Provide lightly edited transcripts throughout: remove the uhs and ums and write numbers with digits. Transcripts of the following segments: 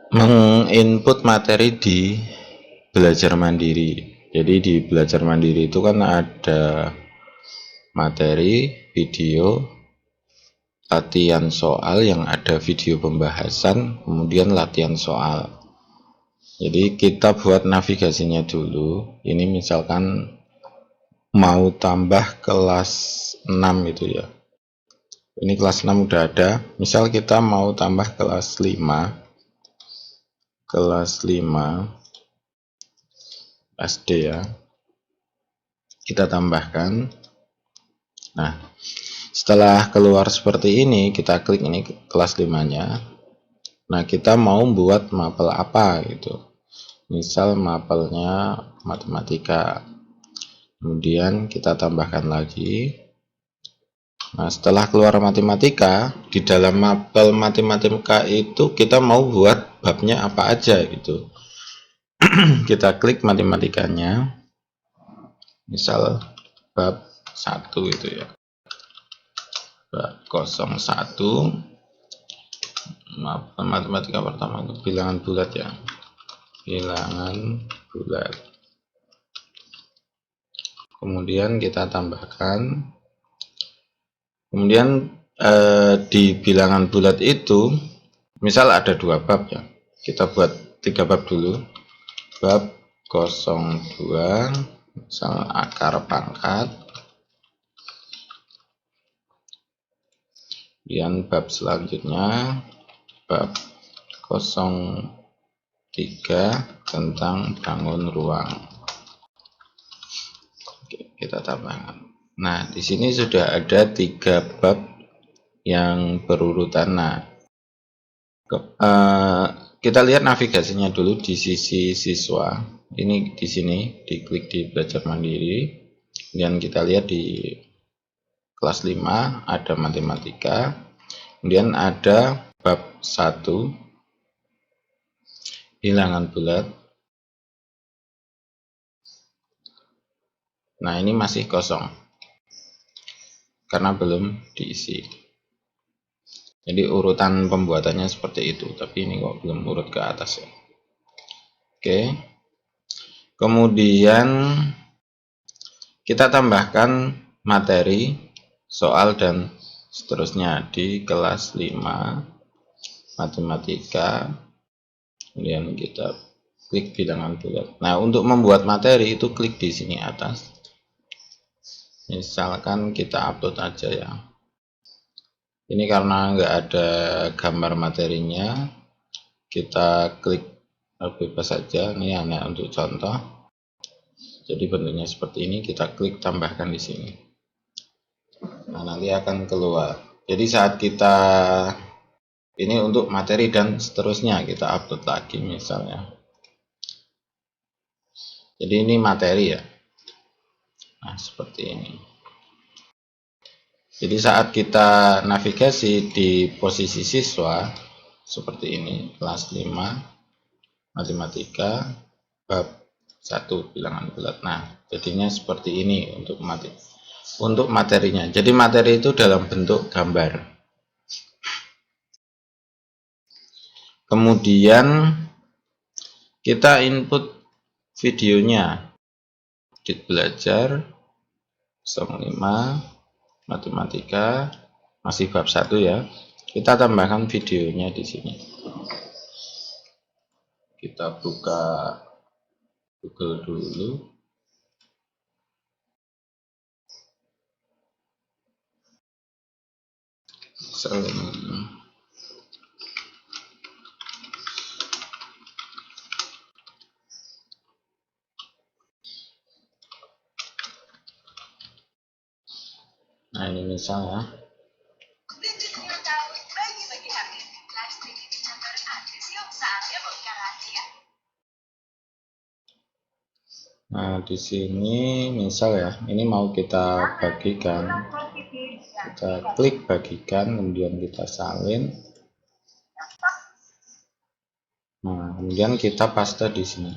menginput materi di belajar mandiri. Jadi di belajar mandiri itu kan ada materi, video, latihan soal yang ada video pembahasan, kemudian latihan soal. Jadi kita buat navigasinya dulu. Ini misalkan mau tambah kelas 6 itu ya. Ini kelas 6 udah ada. Misal kita mau tambah kelas 5. Kelas 5 SD ya. Kita tambahkan. Nah, setelah keluar seperti ini, kita klik ini kelas 5-nya. Nah, kita mau buat mapel apa gitu. Misal mapelnya matematika. Kemudian kita tambahkan lagi. Nah, setelah keluar matematika, di dalam mapel matematika itu kita mau buat babnya apa aja gitu. Kita klik matematikanya. Misal bab 1 itu ya. Bab 01. Matematika pertama itu bilangan bulat ya. Bilangan bulat. Kemudian kita tambahkan. Kemudian di bilangan bulat itu misal ada 2 bab ya. Kita buat 3 bab dulu. Bab 02 misal akar pangkat. Kemudian bab selanjutnya bab 03 tentang bangun ruang. Oke, kita tambahkan. Nah, di sini sudah ada 3 bab yang berurutan. Nah, kita lihat navigasinya dulu di sisi siswa. Ini di sini, diklik di belajar mandiri. Kemudian kita lihat di kelas 5 ada matematika. Kemudian ada bab 1 bilangan bulat. Nah, ini masih kosong karena belum diisi. Jadi urutan pembuatannya seperti itu, tapi ini kok belum urut ke atas ya. Oke. Kemudian kita tambahkan materi, soal dan seterusnya di kelas 5 matematika. Kemudian kita klik bilangan bulat. Nah, untuk membuat materi itu klik di sini atas. Misalkan kita upload aja ya. Ini karena nggak ada gambar materinya, kita klik bebas saja. Ini hanya untuk contoh. Jadi bentuknya seperti ini, kita klik tambahkan di sini. Nah, nanti akan keluar. Jadi saat kita ini untuk materi dan seterusnya kita upload lagi misalnya. Jadi ini materi ya. Nah, seperti ini. Jadi saat kita navigasi di posisi siswa seperti ini, kelas 5 matematika bab 1 bilangan bulat. Nah, jadinya seperti ini untuk materinya. Jadi materi itu dalam bentuk gambar. Kemudian kita input videonya. Di belajar 05 matematika masih bab 1 ya. Kita tambahkan videonya di sini. Kita buka Google dulu. Nah, ini misalnya. Nah, di sini misal ya, ini mau kita bagikan. Kita klik bagikan, kemudian kita salin. Nah, kemudian kita paste di sini.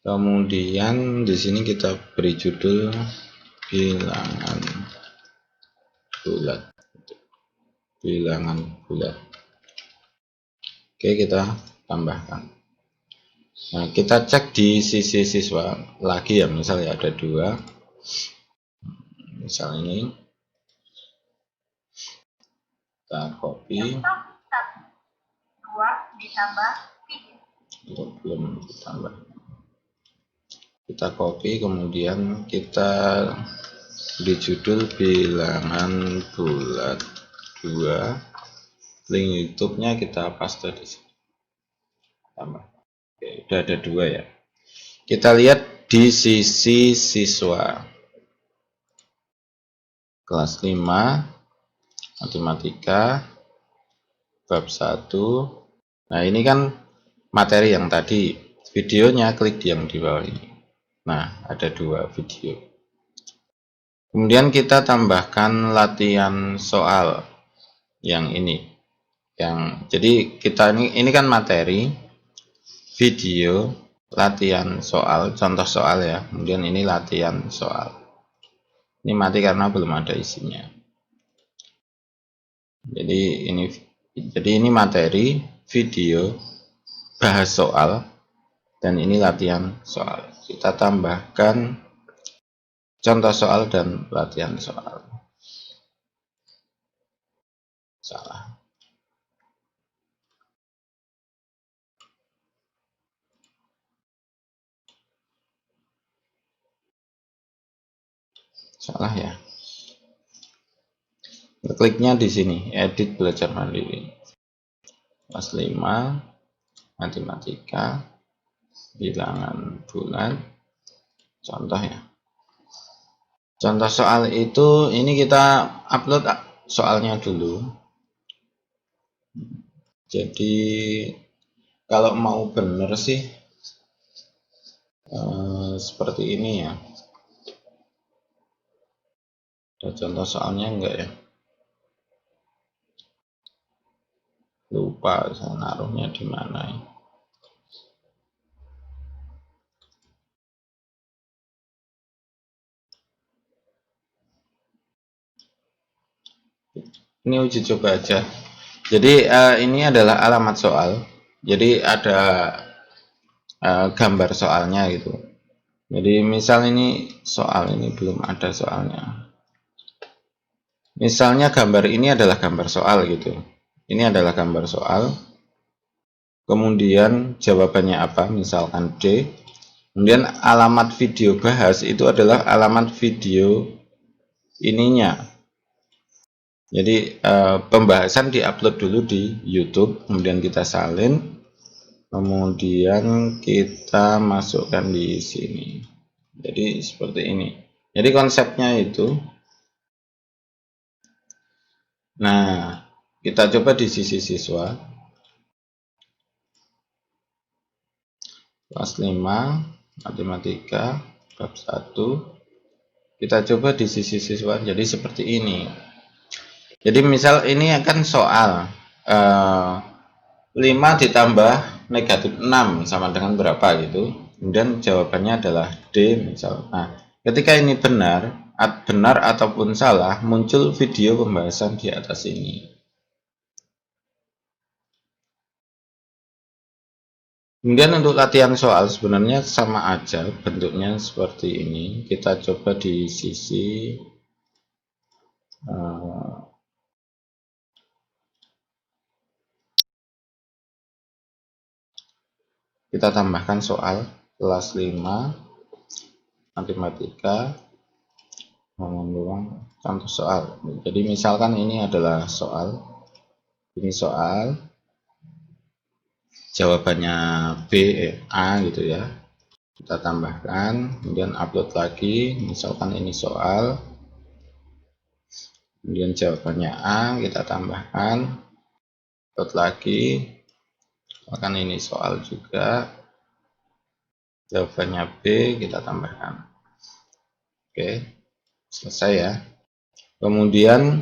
Kemudian di sini kita beri judul bilangan bulat. Bilangan bulat. Oke, kita tambahkan. Nah, kita cek di sisi siswa lagi ya, misalnya ada 2. Misal ini kita copy. 2 ditambah 3. Belum ditambah. Kita copy, kemudian kita di judul bilangan bulat 2. Link YouTube-nya kita paste di sini. Tambah. Oke, udah ada 2 ya. Kita lihat di sisi siswa. Kelas 5 matematika bab 1. Nah, ini kan materi yang tadi, videonya klik yang di bawah ini. Nah, ada 2 video. Kemudian kita tambahkan latihan soal yang ini. Jadi kita ini kan materi, video, latihan soal, contoh soal ya. Kemudian ini latihan soal. Ini mati karena belum ada isinya. Jadi ini materi, video, bahas soal, dan ini latihan soal. Kita tambahkan contoh soal dan latihan soal. Salah. Salah ya. Kliknya di sini, edit belajar mandiri. Kelas 5, matematika, bilangan bulat, contoh ya. Contoh soal itu, ini kita upload soalnya dulu. Jadi kalau mau bener sih seperti ini ya. Ada contoh soalnya enggak ya? Lupa saya naruhnya di mana ya. Ini uji coba aja. Jadi ini adalah alamat soal. Jadi ada gambar soalnya gitu. Jadi misal ini soal, ini belum ada soalnya. Misalnya gambar ini adalah gambar soal gitu. Ini adalah gambar soal. Kemudian jawabannya apa? Misalkan D. Kemudian alamat video bahas itu adalah alamat video ininya. Jadi pembahasan diupload dulu di YouTube, kemudian kita salin, kemudian kita masukkan di sini. Jadi seperti ini. Jadi konsepnya itu. Nah, kita coba di sisi siswa. Kelas 5, matematika, bab 1. Kita coba di sisi siswa, jadi seperti ini. Jadi misal ini akan soal 5 ditambah negatif 6 sama dengan berapa gitu. Kemudian jawabannya adalah D misal. Nah, ketika ini benar ataupun salah, muncul video pembahasan di atas ini. Kemudian untuk latihan soal sebenarnya sama aja, bentuknya seperti ini. Kita coba di sisi kita tambahkan soal kelas 5 matematika mengandung contoh soal. Jadi misalkan ini adalah soal, ini soal, jawabannya B, A gitu ya. Kita tambahkan, kemudian upload lagi. Misalkan ini soal, kemudian jawabannya A, kita tambahkan, upload lagi. Misalkan ini soal juga, jawabannya B, kita tambahkan. Oke, selesai ya. Kemudian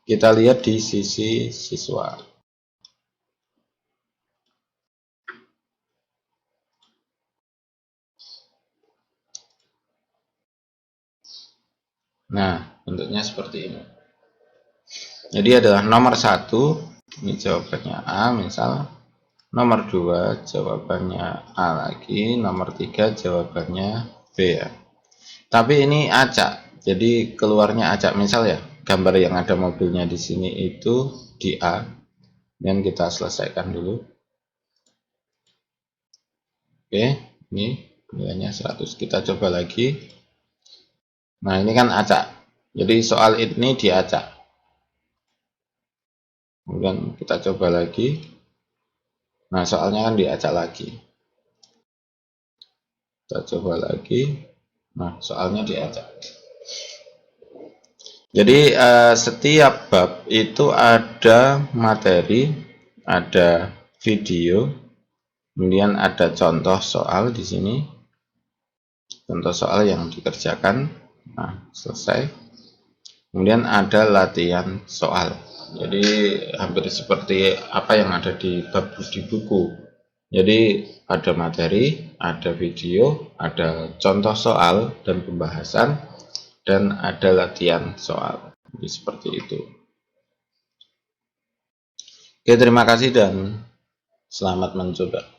kita lihat di sisi siswa. Nah, bentuknya seperti ini. Jadi adalah nomor 1, Ini jawabannya A misal. Nomor 2 jawabannya A lagi, nomor 3 jawabannya B ya. Tapi ini acak, jadi keluarnya acak. Misal ya, gambar yang ada mobilnya di sini itu di A, dan kita selesaikan dulu. Oke, ini nilainya 100. Kita coba lagi. Nah, ini kan acak. Jadi soal ini diacak. Kemudian kita coba lagi. Nah, soalnya kan diacak lagi. Kita coba lagi. Nah, soalnya diacak. Jadi setiap bab itu ada materi, ada video, kemudian ada contoh soal di sini, contoh soal yang dikerjakan. Nah, selesai. Kemudian ada latihan soal. Jadi hampir seperti apa yang ada di bab di buku. Jadi ada materi, ada video, ada contoh soal dan pembahasan, dan ada latihan soal. Jadi seperti itu. Oke, terima kasih dan selamat mencoba.